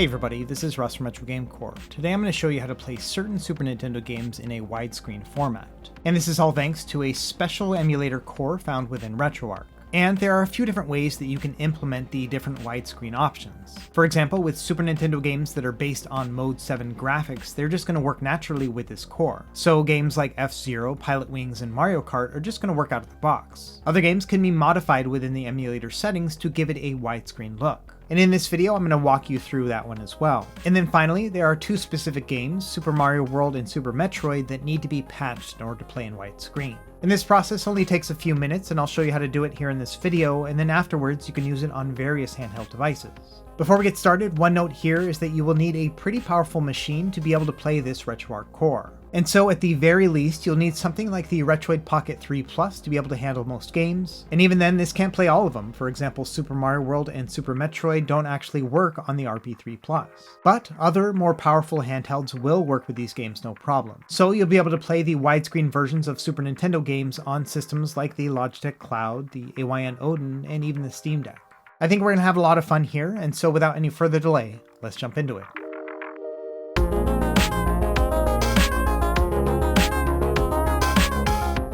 Hey everybody, this is Russ from Retro Game Core. Today I'm going to show you how to play certain Super Nintendo games in a widescreen format. And this is all thanks to a special emulator core found within RetroArch. And there are a few different ways that you can implement the different widescreen options. For example, with Super Nintendo games that are based on Mode 7 graphics, they're just going to work naturally with this core. So games like F-Zero, Pilot Wings, and Mario Kart are just going to work out of the box. Other games can be modified within the emulator settings to give it a widescreen look. And in this video, I'm going to walk you through that one as well. And then finally, there are two specific games, Super Mario World and Super Metroid, that need to be patched in order to play in widescreen. And this process only takes a few minutes, and I'll show you how to do it here in this video, and then afterwards you can use it on various handheld devices. Before we get started, one note here is that you will need a pretty powerful machine to be able to play this RetroArch core. And so at the very least, you'll need something like the Retroid Pocket 3 Plus to be able to handle most games. And even then, this can't play all of them. For example, Super Mario World and Super Metroid don't actually work on the RP3 Plus. But other, more powerful handhelds will work with these games no problem. So you'll be able to play the widescreen versions of Super Nintendo games on systems like the Logitech Cloud, the AYN Odin, and even the Steam Deck. I think we're going to have a lot of fun here, and so without any further delay, let's jump into it.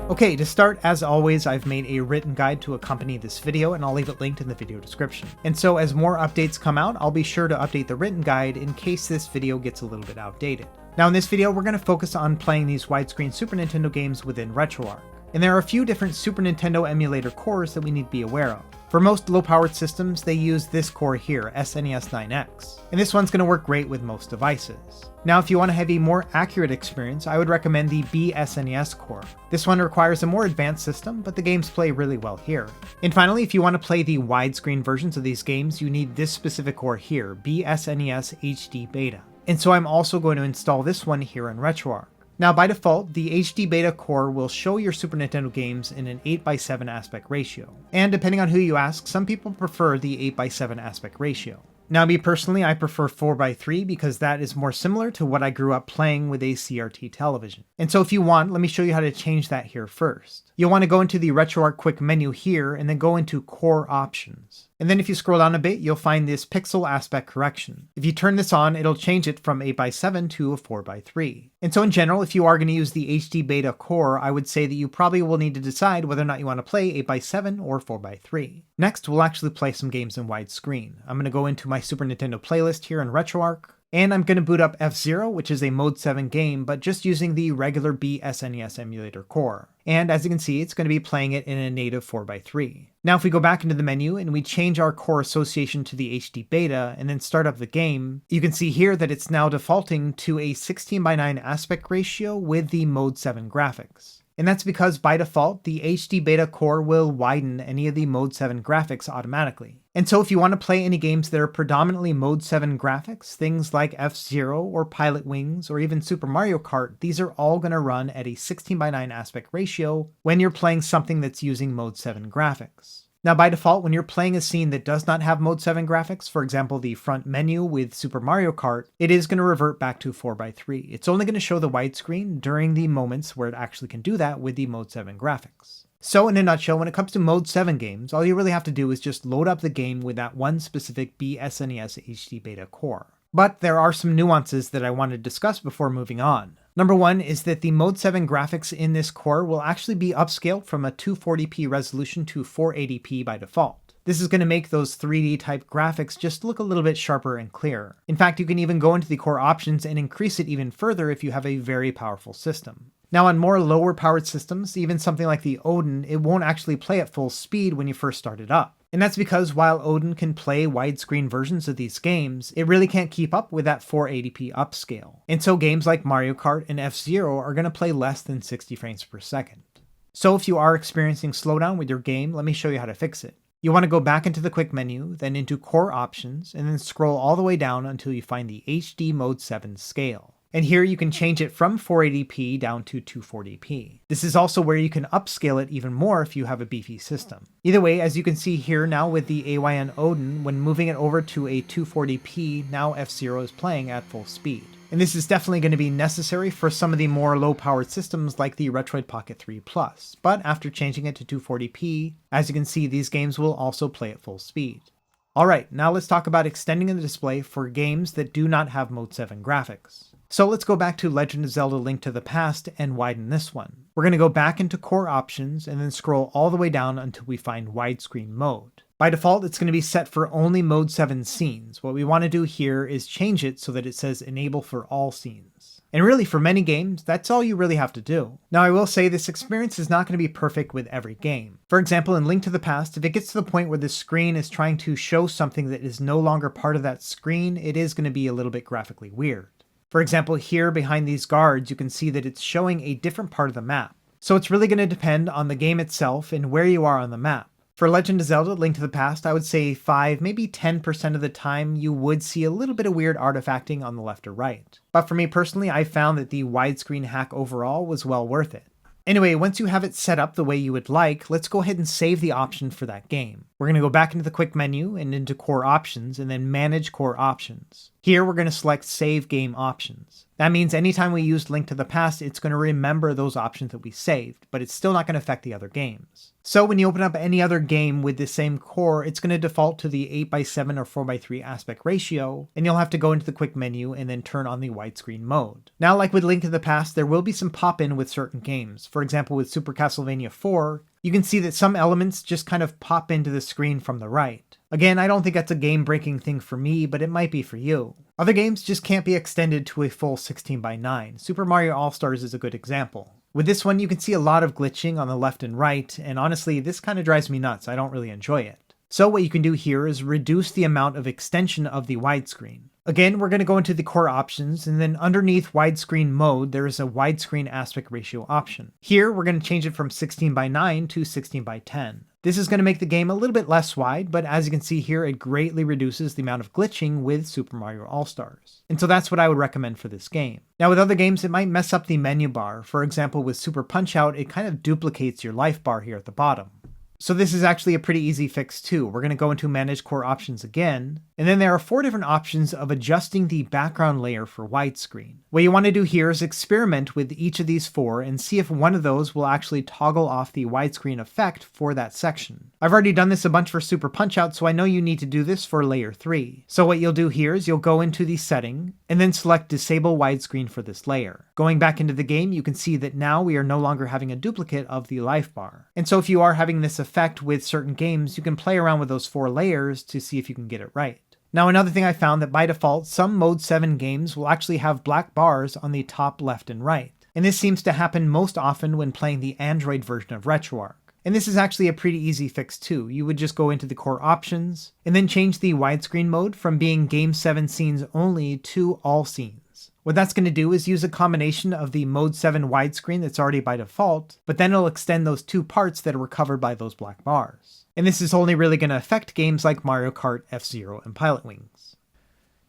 Okay, to start, as always, I've made a written guide to accompany this video, and I'll leave it linked in the video description. And so as more updates come out, I'll be sure to update the written guide in case this video gets a little bit outdated. Now in this video, we're going to focus on playing these widescreen Super Nintendo games within RetroArch. And there are a few different Super Nintendo emulator cores that we need to be aware of. For most low-powered systems, they use this core here, SNES 9X, and this one's going to work great with most devices. Now if you want to have a more accurate experience, I would recommend the BSNES core. This one requires a more advanced system, but the games play really well here. And finally, if you want to play the widescreen versions of these games, you need this specific core here, BSNES HD Beta. And so I'm also going to install this one here in RetroArch. Now by default, the HD Beta core will show your Super Nintendo games in an 8:7 aspect ratio. And depending on who you ask, some people prefer the 8:7 aspect ratio. Now me personally, I prefer 4:3 because that is more similar to what I grew up playing with a CRT television. And so if you want, let me show you how to change that here first. You'll want to go into the RetroArch quick menu here and then go into Core Options. And then if you scroll down a bit, you'll find this Pixel Aspect Correction. If you turn this on, it'll change it from 8:7 to a 4:3. And so in general, if you are going to use the HD Beta core, I would say that you probably will need to decide whether or not you want to play 8:7 or 4:3. Next, we'll actually play some games in widescreen. I'm going to go into my Super Nintendo playlist here in RetroArch. And I'm going to boot up F-Zero, which is a Mode 7 game, but just using the regular BSNES emulator core. And as you can see, it's going to be playing it in a native 4:3. Now if we go back into the menu and we change our core association to the HD Beta and then start up the game, you can see here that it's now defaulting to a 16:9 aspect ratio with the Mode 7 graphics. And that's because by default, the HD Beta core will widen any of the Mode 7 graphics automatically. And so if you want to play any games that are predominantly Mode 7 graphics, things like F-Zero or Pilot Wings or even Super Mario Kart, these are all going to run at a 16:9 aspect ratio when you're playing something that's using Mode 7 graphics. Now by default, when you're playing a scene that does not have Mode 7 graphics, for example the front menu with Super Mario Kart, it is going to revert back to 4:3. It's only going to show the widescreen during the moments where it actually can do that with the Mode 7 graphics. So in a nutshell, when it comes to Mode 7 games, all you really have to do is just load up the game with that one specific BSNES HD Beta core. But there are some nuances that I want to discuss before moving on. Number one is that the Mode 7 graphics in this core will actually be upscaled from a 240p resolution to 480p by default. This is going to make those 3D type graphics just look a little bit sharper and clearer. In fact, you can even go into the core options and increase it even further if you have a very powerful system. Now on more lower powered systems, even something like the Odin, it won't actually play at full speed when you first start it up. And that's because while Odin can play widescreen versions of these games, it really can't keep up with that 480p upscale. And so games like Mario Kart and F-Zero are going to play less than 60 frames per second. So if you are experiencing slowdown with your game, let me show you how to fix it. You want to go back into the quick menu, then into Core Options, and then scroll all the way down until you find the HD Mode 7 scale. And here you can change it from 480p down to 240p. This is also where you can upscale it even more if you have a beefy system. Either way, as you can see here now with the AYN Odin, when moving it over to a 240p, now F-Zero is playing at full speed. And this is definitely going to be necessary for some of the more low-powered systems like the Retroid Pocket 3 Plus, but after changing it to 240p, as you can see, these games will also play at full speed. Alright, now let's talk about extending the display for games that do not have Mode 7 graphics. So let's go back to Legend of Zelda: Link to the Past and widen this one. We're going to go back into Core Options and then scroll all the way down until we find Widescreen mode. By default, it's going to be set for only Mode 7 scenes. What we want to do here is change it so that it says Enable for all scenes. And really, for many games, that's all you really have to do. Now, I will say this experience is not going to be perfect with every game. For example, in Link to the Past, if it gets to the point where the screen is trying to show something that is no longer part of that screen, it is going to be a little bit graphically weird. For example, here behind these guards, you can see that it's showing a different part of the map. So it's really going to depend on the game itself and where you are on the map. For Legend of Zelda: Link to the Past, I would say 5, maybe 10% of the time you would see a little bit of weird artifacting on the left or right. But for me personally, I found that the widescreen hack overall was well worth it. Anyway, once you have it set up the way you would like, let's go ahead and save the option for that game. We're going to go back into the quick menu and into Core Options and then Manage Core Options. Here we're going to select Save Game Options. That means anytime we use Link to the Past, it's going to remember those options that we saved, but it's still not going to affect the other games. So when you open up any other game with the same core, it's going to default to the 8:7 or 4:3 aspect ratio, and you'll have to go into the quick menu and then turn on the widescreen mode. Now, like with Link to the Past, there will be some pop-in with certain games. For example, with Super Castlevania 4, you can see that some elements just kind of pop into the screen from the right. Again, I don't think that's a game-breaking thing for me, but it might be for you. Other games just can't be extended to a full 16:9. Super Mario All-Stars is a good example. With this one, you can see a lot of glitching on the left and right, and honestly, this kind of drives me nuts. I don't really enjoy it. So what you can do here is reduce the amount of extension of the widescreen. Again, we're going to go into the core options, and then underneath widescreen mode, there is a widescreen aspect ratio option. Here, we're going to change it from 16:9 to 16:10. This is going to make the game a little bit less wide, but as you can see here, it greatly reduces the amount of glitching with Super Mario All-Stars. And so that's what I would recommend for this game. Now with other games, it might mess up the menu bar. For example, with Super Punch-Out, it kind of duplicates your life bar here at the bottom. So this is actually a pretty easy fix too. We're going to go into Manage Core Options again, and then there are 4 different options of adjusting the background layer for widescreen. What you want to do here is experiment with each of these 4 and see if one of those will actually toggle off the widescreen effect for that section. I've already done this a bunch for Super Punch-Out, so I know you need to do this for layer 3. So what you'll do here is you'll go into the setting and then select Disable Widescreen for this layer. Going back into the game, you can see that now we are no longer having a duplicate of the life bar. And so if you are having this effect with certain games, you can play around with those 4 layers to see if you can get it right. Now another thing I found that by default, some Mode 7 games will actually have black bars on the top left and right. And this seems to happen most often when playing the Android version of RetroArch. And this is actually a pretty easy fix too. You would just go into the core options and then change the widescreen mode from being Game 7 scenes only to all scenes. What that's going to do is use a combination of the Mode 7 widescreen that's already by default, but then it'll extend those 2 parts that are covered by those black bars. And this is only really going to affect games like Mario Kart, F-Zero, and Pilot Wings.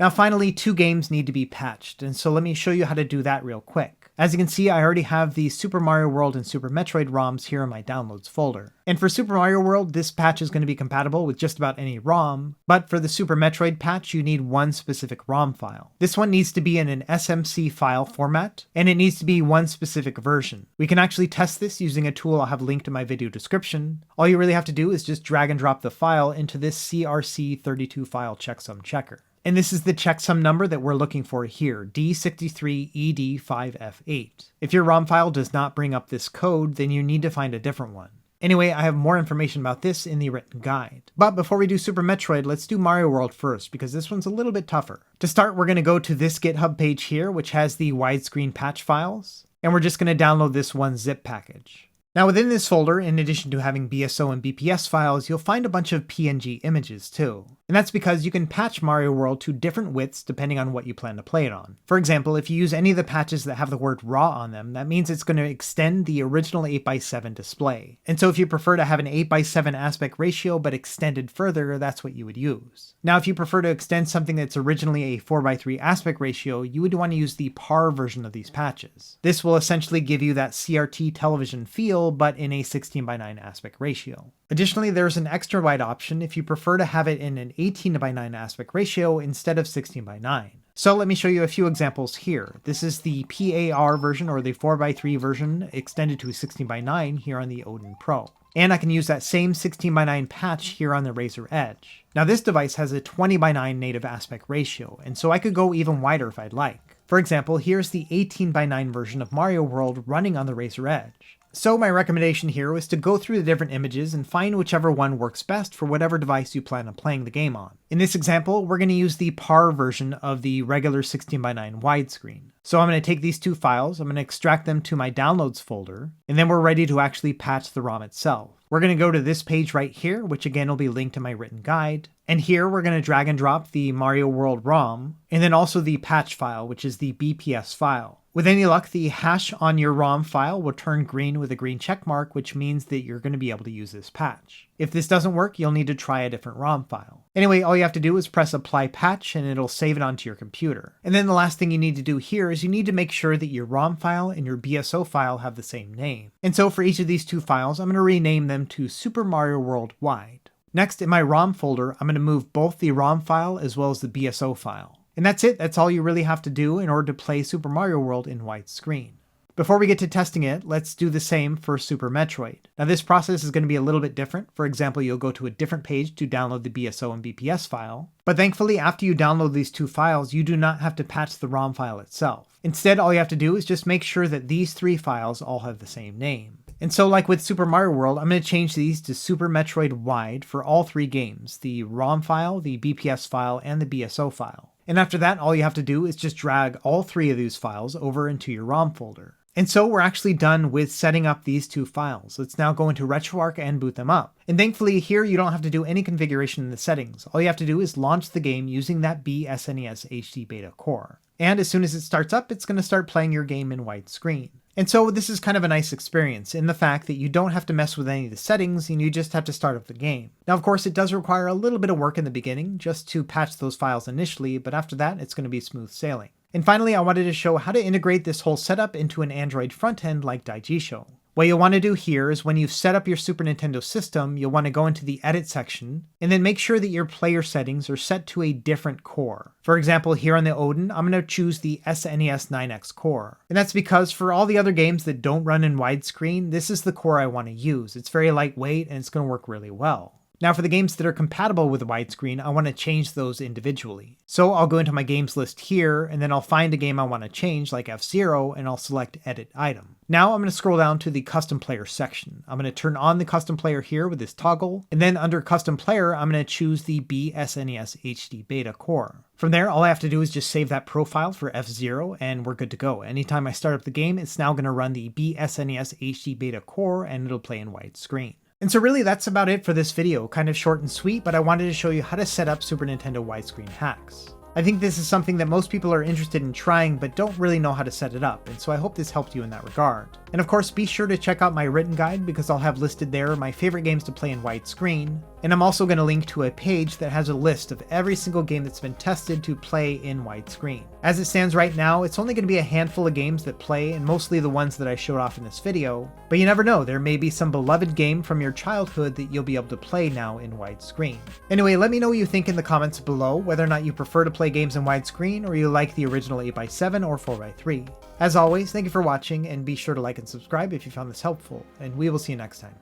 Now finally, 2 games need to be patched, and so let me show you how to do that real quick. As you can see, I already have the Super Mario World and Super Metroid ROMs here in my Downloads folder. And for Super Mario World, this patch is going to be compatible with just about any ROM, but for the Super Metroid patch, you need one specific ROM file. This one needs to be in an SMC file format, and it needs to be one specific version. We can actually test this using a tool I'll have linked in my video description. All you really have to do is just drag and drop the file into this CRC32 file checksum checker. And this is the checksum number that we're looking for here, D63ED5F8. If your ROM file does not bring up this code, then you need to find a different one. Anyway, I have more information about this in the written guide. But before we do Super Metroid, let's do Mario World first, because this one's a little bit tougher. To start, we're going to go to this GitHub page here, which has the widescreen patch files, and we're just going to download this one zip package. Now within this folder, in addition to having BSO and BPS files, you'll find a bunch of PNG images too. And that's because you can patch Mario World to different widths depending on what you plan to play it on. For example, if you use any of the patches that have the word RAW on them, that means it's going to extend the original 8:7 display. And so if you prefer to have an 8:7 aspect ratio but extended further, that's what you would use. Now if you prefer to extend something that's originally a 4:3 aspect ratio, you would want to use the PAR version of these patches. This will essentially give you that CRT television feel, but in a 16:9 aspect ratio. Additionally, there's an extra wide option if you prefer to have it in an 18:9 aspect ratio instead of 16:9. So let me show you a few examples here. This is the PAR version, or the 4:3 version extended to 16:9 here on the Odin Pro. And I can use that same 16:9 patch here on the Razer Edge. Now this device has a 20:9 native aspect ratio, and so I could go even wider if I'd like. For example, here's the 18:9 version of Mario World running on the Razer Edge. So my recommendation here was to go through the different images and find whichever one works best for whatever device you plan on playing the game on. In this example, we're going to use the PAR version of the regular 16:9 widescreen. So I'm going to take these two files, I'm going to extract them to my downloads folder, and then we're ready to actually patch the ROM itself. We're going to go to this page right here, which again will be linked to my written guide. And here we're going to drag and drop the Mario World ROM, and then also the patch file, which is the BPS file. With any luck, the hash on your ROM file will turn green with a green check mark, which means that you're going to be able to use this patch. If this doesn't work, you'll need to try a different ROM file. Anyway, all you have to do is press apply patch and it'll save it onto your computer. And then the last thing you need to do here is you need to make sure that your ROM file and your BSO file have the same name. And so for each of these two files, I'm going to rename them to Super Mario World Wide. Next, in my ROM folder, I'm going to move both the ROM file as well as the BSO file. And that's it, that's all you really have to do in order to play Super Mario World in widescreen. Before we get to testing it, let's do the same for Super Metroid. Now this process is going to be a little bit different. For example, you'll go to a different page to download the BSO and BPS file. But thankfully, after you download these two files, you do not have to patch the ROM file itself. Instead, all you have to do is just make sure that these three files all have the same name. And so like with Super Mario World, I'm going to change these to Super Metroid Wide for all three games, the ROM file, the BPS file, and the BSO file. And after that, all you have to do is just drag all three of these files over into your ROM folder. And so we're actually done with setting up these two files. Let's now go into RetroArch and boot them up. And thankfully here you don't have to do any configuration in the settings. All you have to do is launch the game using that SNES HD Beta core. And as soon as it starts up, it's going to start playing your game in widescreen. And so this is kind of a nice experience in the fact that you don't have to mess with any of the settings and you just have to start up the game. Now, of course, it does require a little bit of work in the beginning just to patch those files initially, but after that, it's going to be smooth sailing. And finally, I wanted to show how to integrate this whole setup into an Android front end like Daijisho. What you'll want to do here is when you've set up your Super Nintendo system, you'll want to go into the edit section and then make sure that your player settings are set to a different core. For example, here on the Odin, I'm going to choose the SNES 9X core. And that's because for all the other games that don't run in widescreen, this is the core I want to use. It's very lightweight and it's going to work really well. Now for the games that are compatible with widescreen, I want to change those individually. So I'll go into my games list here, and then I'll find a game I want to change, like F-Zero, and I'll select Edit Item. Now I'm going to scroll down to the Custom Player section. I'm going to turn on the Custom Player here with this toggle, and then under Custom Player, I'm going to choose the SNES HD Beta core. From there, all I have to do is just save that profile for F-Zero, and we're good to go. Anytime I start up the game, it's now going to run the SNES HD Beta core, and it'll play in widescreen. And so really that's about it for this video, kind of short and sweet, but I wanted to show you how to set up Super Nintendo widescreen hacks. I think this is something that most people are interested in trying but don't really know how to set it up, and so I hope this helped you in that regard. And of course, be sure to check out my written guide because I'll have listed there my favorite games to play in widescreen, and I'm also going to link to a page that has a list of every single game that's been tested to play in widescreen. As it stands right now, it's only going to be a handful of games that play, and mostly the ones that I showed off in this video, but you never know, there may be some beloved game from your childhood that you'll be able to play now in widescreen. Anyway, let me know what you think in the comments below, whether or not you prefer to play games in widescreen or you like the original 8x7 or 4x3. As always, thank you for watching, and be sure to like and subscribe if you found this helpful, and we will see you next time.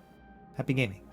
Happy gaming.